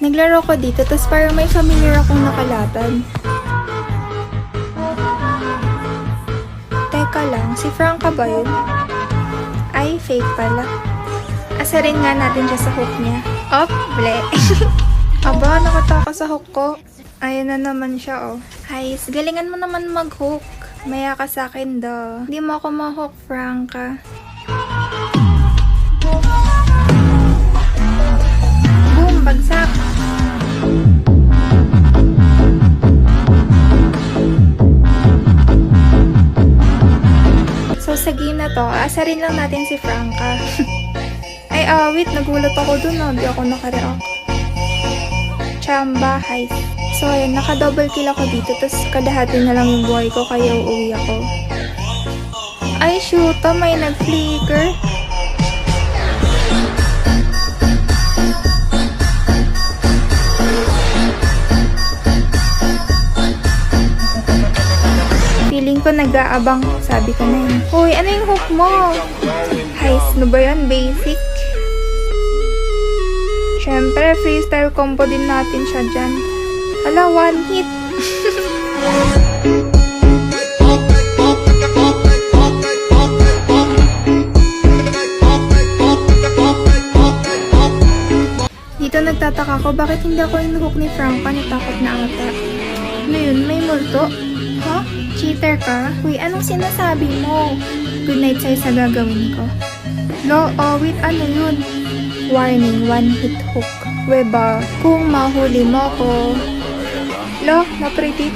Naglaro ko dito, tapos parang may familiar akong nakalatan. Teka lang, si Franca ba yun? Ay, fake pala. Asarin nga natin siya sa hook niya. Op, ble. Aba, nakataka sa hook ko. Ayan na naman siya, oh. Guys, galingan mo naman mag-hook. Maya ka sa akin, do. Hindi mo ako ma-hook, Franca. Boom, bagsak. So, sa game na to, asarin lang natin si Franca. Ay, wait, nagulat ako dun, oh. Di ako nakareact. Chamba, heist. So, ayan, naka-double kill ako dito, tapos kalahati na lang yung buhay ko, kaya uuwi ako. Ay, shoot, may nag-flicker. Feeling ko nag-aabang, sabi ko na yun. Hoy, ano yung hook mo? Heist, no ba yan? Basic. Siyempre, freestyle combo din natin siya dyan. Ala, one hit. Dito nagtataka ko, bakit hindi ako inuhook ni Franca? Natakot na ata. Ano yun? May multo? Ha? Cheater ka? Uy, anong sinasabi mo? Good night sa'yo sa gagawin ko. No, wait, ano yun? Warning, one hit hook. Weba, kung mahuli mo ko. Lo, na-predict.